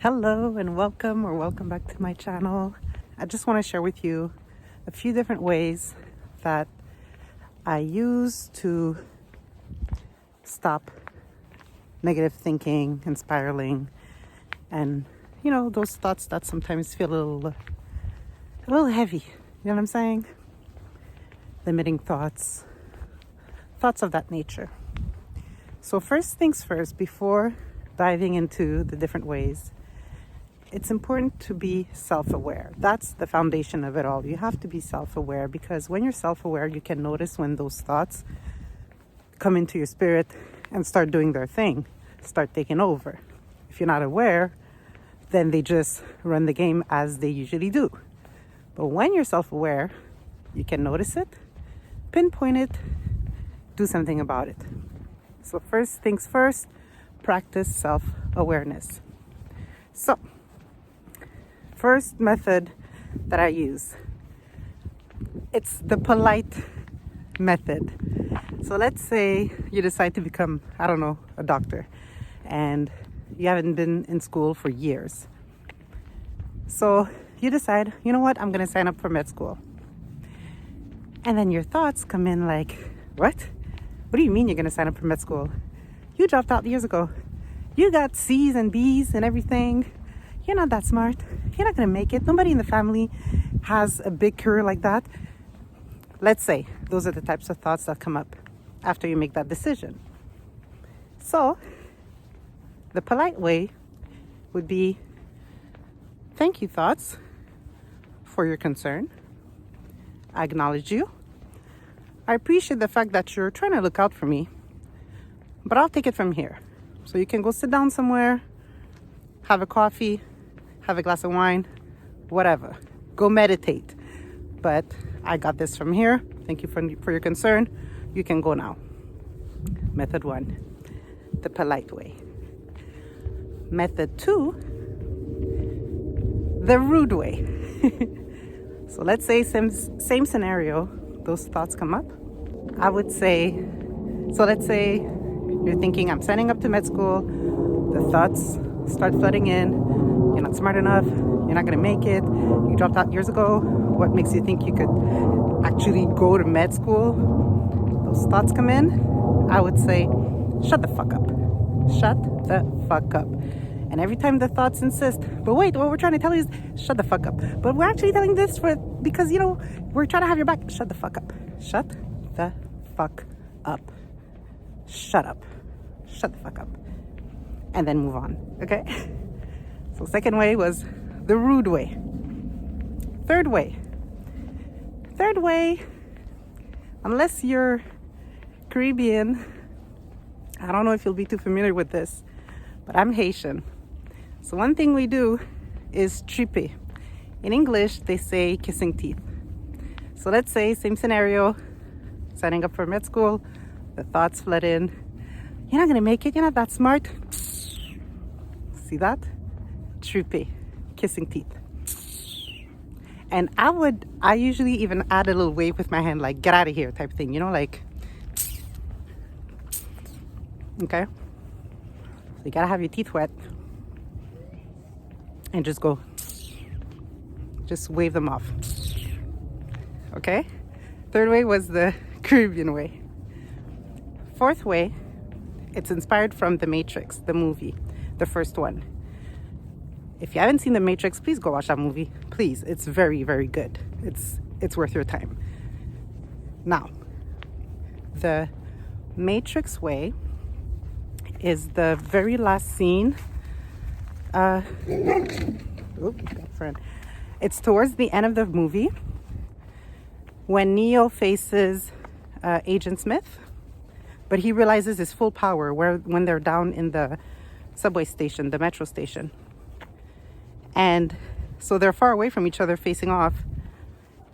Hello and welcome back to my channel. I just want to share with you a few different ways that I use to stop negative thinking and spiraling and those thoughts that sometimes feel a little heavy. You know what I'm saying? Limiting thoughts of that nature. So first things first, before diving into the different ways, it's important to be self-aware. That's the foundation of it all. You have to be self-aware, because when you're self-aware, you can notice when those thoughts come into your spirit and start doing their thing, start taking over. If you're not aware, then they just run the game as they usually do. But when you're self-aware, you can notice it, pinpoint it, do something about it. So first things first, practice self-awareness. So first method that I use, it's the polite method. So let's say you decide to become, a doctor, and you haven't been in school for years. So you decide, you know what, I'm going to sign up for med school. And then your thoughts come in like, what? What do you mean you're going to sign up for med school? You dropped out years ago. You got C's and B's and everything. You're not that smart. You're not going to make it. Nobody in the family has a big career like that. Let's say those are the types of thoughts that come up after you make that decision. So the polite way would be, thank you, thoughts, for your concern. I acknowledge you. I appreciate the fact that you're trying to look out for me, but I'll take it from here. So you can go sit down somewhere, have a coffee, have a glass of wine, whatever. Go meditate. But I got this from here. Thank you for your concern. You can go now. Method 1, the polite way. Method 2, the rude way. So let's say same scenario, those thoughts come up. I would say, let's say you're thinking, I'm signing up to med school. The thoughts start flooding in. You're not smart enough. You're not going to make it. You dropped out years ago. What makes you think you could actually go to med school? Those thoughts come in. I would say, shut the fuck up. Shut the fuck up. And every time the thoughts insist, but wait, what we're trying to tell you is shut the fuck up. But we're actually telling this because, we're trying to have your back. Shut the fuck up. Shut the fuck up. Shut up. Shut the fuck up. And then move on. Okay? So second way was the rude way. Third way, unless you're Caribbean, I don't know if you'll be too familiar with this, but I'm Haitian. So one thing we do is tripe. In English, they say kissing teeth. So let's say, same scenario, signing up for med school, the thoughts flood in. You're not going to make it. You're not that smart. See that? Tripe, kissing teeth. And I usually even add a little wave with my hand, like, get out of here type thing, like, okay? So you gotta have your teeth wet and just wave them off, okay? Third way was the Caribbean way. Fourth way, it's inspired from The Matrix, the movie, the first one. If you haven't seen The Matrix, please go watch that movie. Please, it's very, very good. It's worth your time. Now, the Matrix way is the very last scene. It's towards the end of the movie when Neo faces Agent Smith, but he realizes his full power when they're down in the subway station, the metro station. And so they're far away from each other, facing off,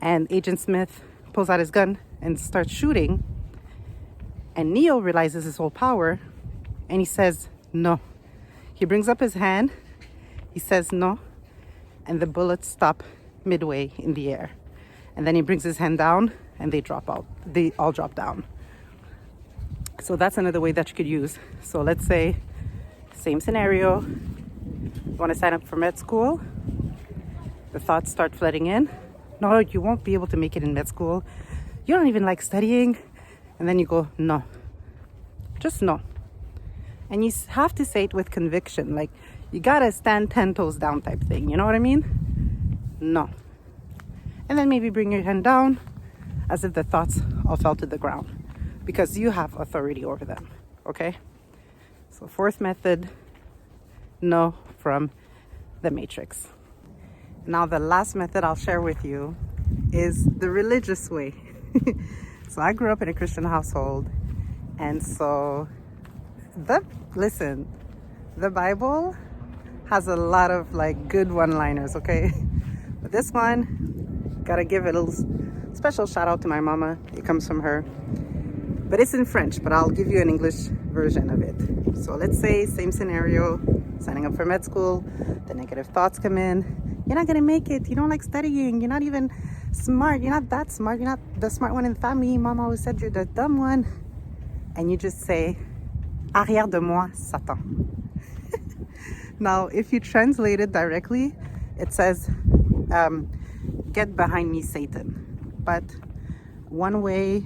and Agent Smith pulls out his gun and starts shooting, and Neo realizes his whole power, and he says no. He brings up his hand, he says no, and the bullets stop midway in the air. And then he brings his hand down and they all drop down. So that's another way that you could use. So let's say, same scenario, want to sign up for med school? The thoughts start flooding in. No, you won't be able to make it in med school. You don't even like studying. And then you go, no, just no. And you have to say it with conviction. Like, you gotta stand 10 toes down type thing. You know what I mean? No. And then maybe bring your hand down as if the thoughts all fell to the ground, because you have authority over them. Okay? So fourth method, no, from the Matrix. Now the last method I'll share with you is the religious way. So I grew up in a Christian household, and so the Bible has a lot of like good one-liners, okay? But this one, gotta give it a little special shout out to my mama. It comes from her, but it's in French, but I'll give you an English version of it. So let's say, same scenario, signing up for med school, the negative thoughts come in. You're not gonna make it, you don't like studying, you're not even smart, you're not that smart, you're not the smart one in the family, mom always said you're the dumb one. And you just say, arrière de moi, Satan. Now, if you translate it directly, it says, get behind me, Satan. But one way,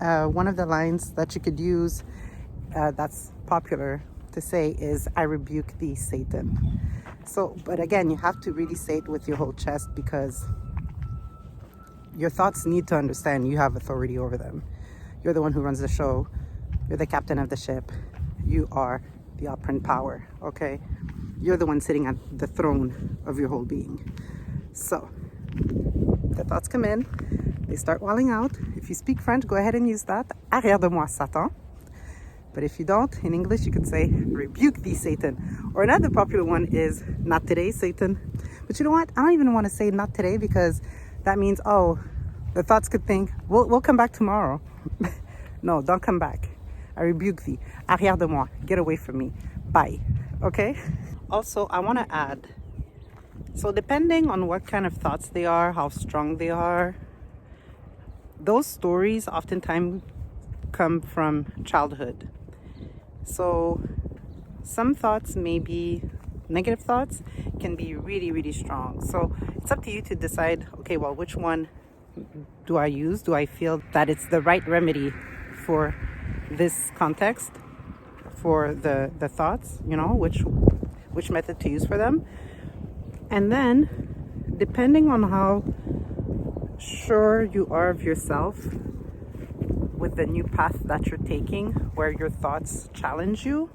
one of the lines that you could use that's popular to say is, I rebuke thee, Satan. So, but again, you have to really say it with your whole chest, because your thoughts need to understand you have authority over them. You're the one who runs the show. You're the captain of the ship. You are the operant power, okay? You're the one sitting at the throne of your whole being. So, the thoughts come in. They start walling out. If you speak French, go ahead and use that. Arrière de moi, Satan. But if you don't, in English, you could say, rebuke thee, Satan. Or another popular one is, not today, Satan. But you know what? I don't even want to say not today, because that means, oh, the thoughts could think, we'll come back tomorrow. No, don't come back. I rebuke thee. Arrière de moi. Get away from me. Bye. Okay? Also, I want to add, so depending on what kind of thoughts they are, how strong they are, those stories oftentimes come from childhood. So some thoughts, maybe negative thoughts, can be really, really strong. So it's up to you to decide, okay, well, which one do I use? Do I feel that it's the right remedy for this context, for the thoughts, you know, which method to use for them? And then, depending on how sure you are of yourself with the new path that you're taking, where your thoughts challenge you,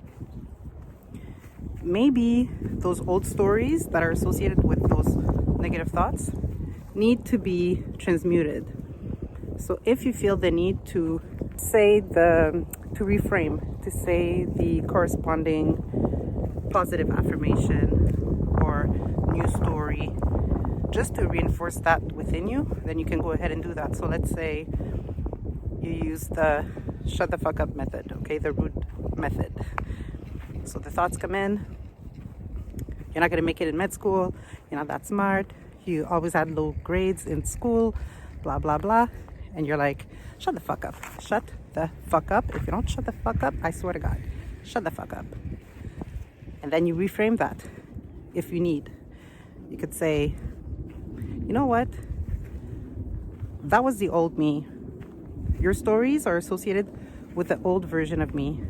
maybe those old stories that are associated with those negative thoughts need to be transmuted. So if you feel the need to reframe, to say the corresponding positive affirmation or new story, just to reinforce that within you, then you can go ahead and do that. So let's say you use the shut the fuck up method, okay, the root method. So the thoughts come in, you're not going to make it in med school, you're not that smart, you always had low grades in school, blah, blah, blah. And you're like, shut the fuck up. Shut the fuck up. If you don't shut the fuck up, I swear to God, shut the fuck up. And then you reframe that if you need. You could say, you know what? That was the old me. Your stories are associated with the old version of me,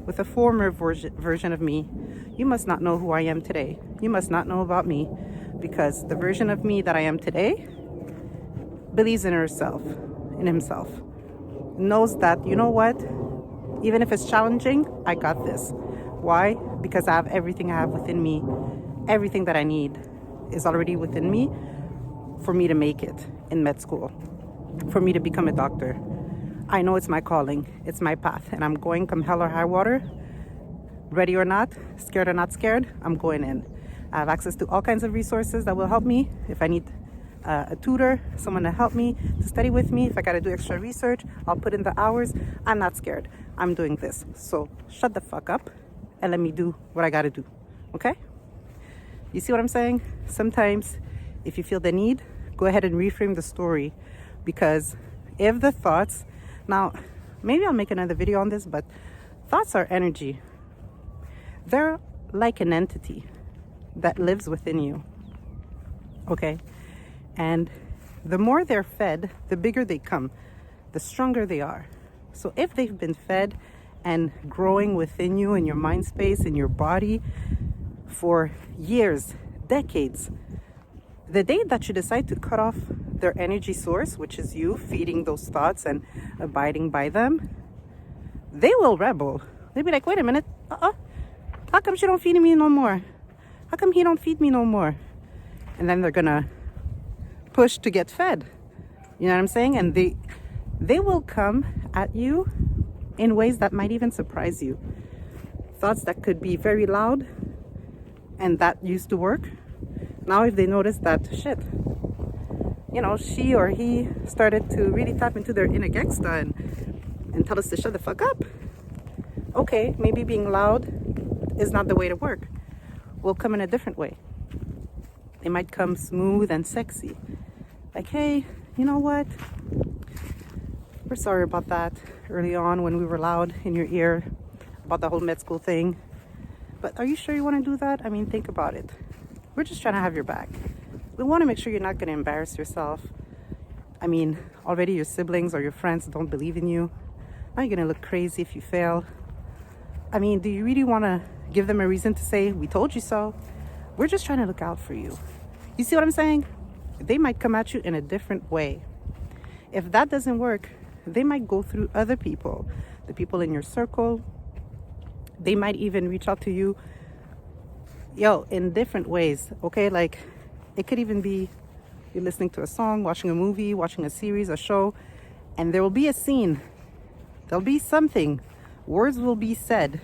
with a former version of me. You must not know who I am today. You must not know about me, because the version of me that I am today believes in herself, in himself, knows that, you know what, even if it's challenging, I got this. Why? Because I have everything I have within me. Everything that I need is already within me for me to make it in med school, for me to become a doctor. I know it's my calling, it's my path, and I'm going come hell or high water, ready or not, scared or not scared, I'm going in. I have access to all kinds of resources that will help me. If I need a tutor, someone to help me, to study with me, if I got to do extra research, I'll put in the hours. I'm not scared. I'm doing this. So shut the fuck up and let me do what I got to do. Okay? You see what I'm saying? Sometimes if you feel the need, go ahead and reframe the story, because if the thoughts, now maybe I'll make another video on this, but thoughts are energy. They're like an entity. that lives within you. Okay? And the more they're fed, the bigger they come, the stronger they are. So if they've been fed and growing within you in your mind space, in your body for years, decades, the day that you decide to cut off their energy source, which is you feeding those thoughts and abiding by them, they will rebel. They'll be like, wait a minute, how come she don't feed me no more? How come he don't feed me no more? And then they're gonna push to get fed. You know what I'm saying? And they will come at you in ways that might even surprise you. Thoughts that could be very loud, and that used to work. Now if they notice that, shit, you know, she or he started to really tap into their inner gangsta and tell us to shut the fuck up. Okay, maybe being loud is not the way to work. We'll come in a different way. They might come smooth and sexy. Like, hey, you know what? We're sorry about that early on when we were loud in your ear about the whole med school thing. But are you sure you want to do that? I mean, think about it. We're just trying to have your back. We want to make sure you're not going to embarrass yourself. I mean, already your siblings or your friends don't believe in you. Now you're going to look crazy if you fail. I mean, do you really want to give them a reason to say, we told you so? We're just trying to look out for you. You see what I'm saying? They might come at you in a different way. If that doesn't work, they might go through other people, the people in your circle. They might even reach out to you, in different ways, okay? Like, it could even be you're listening to a song, watching a movie, watching a series, a show, and there will be a scene. There'll be something. Words will be said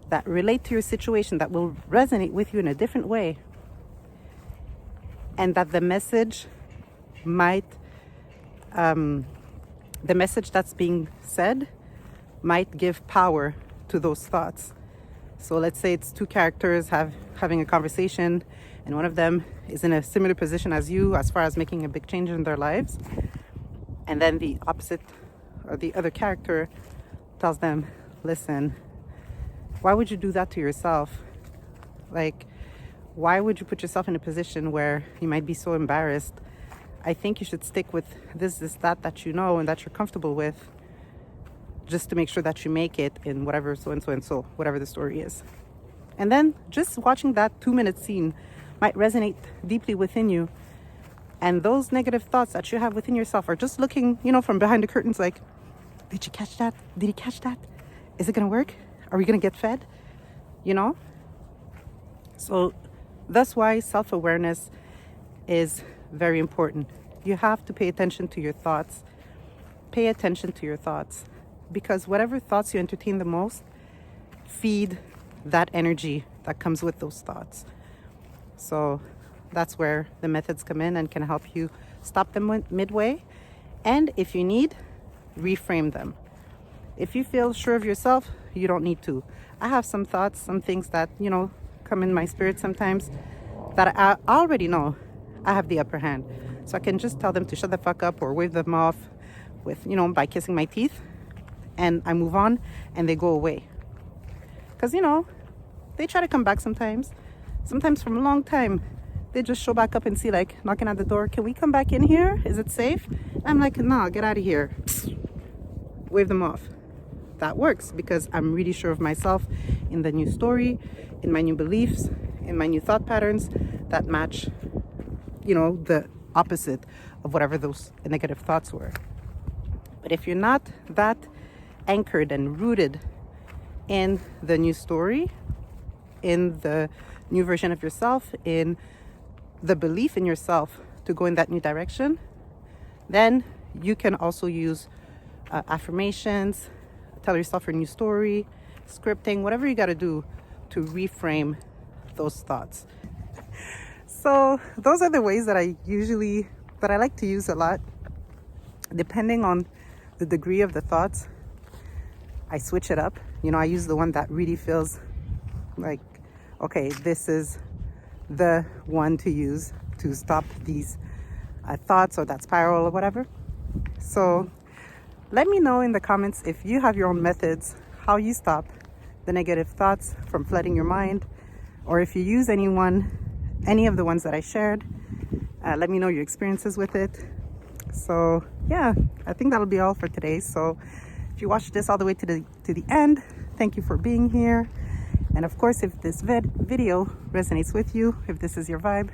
that relate to your situation, that will resonate with you in a different way. And that the message might, the message that's being said might give power to those thoughts. So let's say it's two characters having a conversation, and one of them is in a similar position as you as far as making a big change in their lives. And then the opposite, or the other character, tells them, listen, why would you do that to yourself? Like, why would you put yourself in a position where you might be so embarrassed? I think you should stick with this, that you know and that you're comfortable with, just to make sure that you make it in whatever so, whatever the story is. And then just watching that 2-minute scene might resonate deeply within you. And those negative thoughts that you have within yourself are just looking, from behind the curtains like, did you catch that? Did he catch that? Is it going to work? Are we going to get fed? So that's why self-awareness is very important. You have to pay attention to your thoughts. Pay attention to your thoughts. Because whatever thoughts you entertain the most feed that energy that comes with those thoughts. So that's where the methods come in and can help you stop them midway. And if you need, reframe them. If you feel sure of yourself, you don't need to. I have some thoughts, some things that, come in my spirit sometimes that I already know I have the upper hand. So I can just tell them to shut the fuck up or wave them off with, by kissing my teeth. And I move on and they go away. Because, they try to come back sometimes. Sometimes from a long time, they just show back up and see, like, knocking at the door. Can we come back in here? Is it safe? I'm like, no, get out of here. Wave them off. That works because I'm really sure of myself in the new story, in my new beliefs, in my new thought patterns that match, the opposite of whatever those negative thoughts were. But if you're not that anchored and rooted in the new story, in the new version of yourself, in the belief in yourself to go in that new direction, then you can also use affirmations, tell yourself your new story, scripting, whatever you got to do to reframe those thoughts. So those are the ways that I like to use a lot. Depending on the degree of the thoughts, I switch it up. I use the one that really feels like, okay, this is the one to use to stop these thoughts or that spiral or whatever. So let me know in the comments if you have your own methods, how you stop the negative thoughts from flooding your mind, or if you use any of the ones that I shared, let me know your experiences with it. So yeah, I think that'll be all for today. So if you watched this all the way to the end, thank you for being here. And of course, if this video resonates with you, if this is your vibe,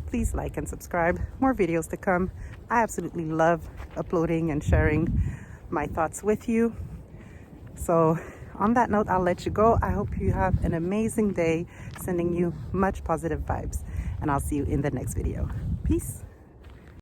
please like and subscribe. More videos to come. I absolutely love uploading and sharing my thoughts with you. So on that note, I'll let you go. I hope you have an amazing day, sending you much positive vibes, and I'll see you in the next video. Peace.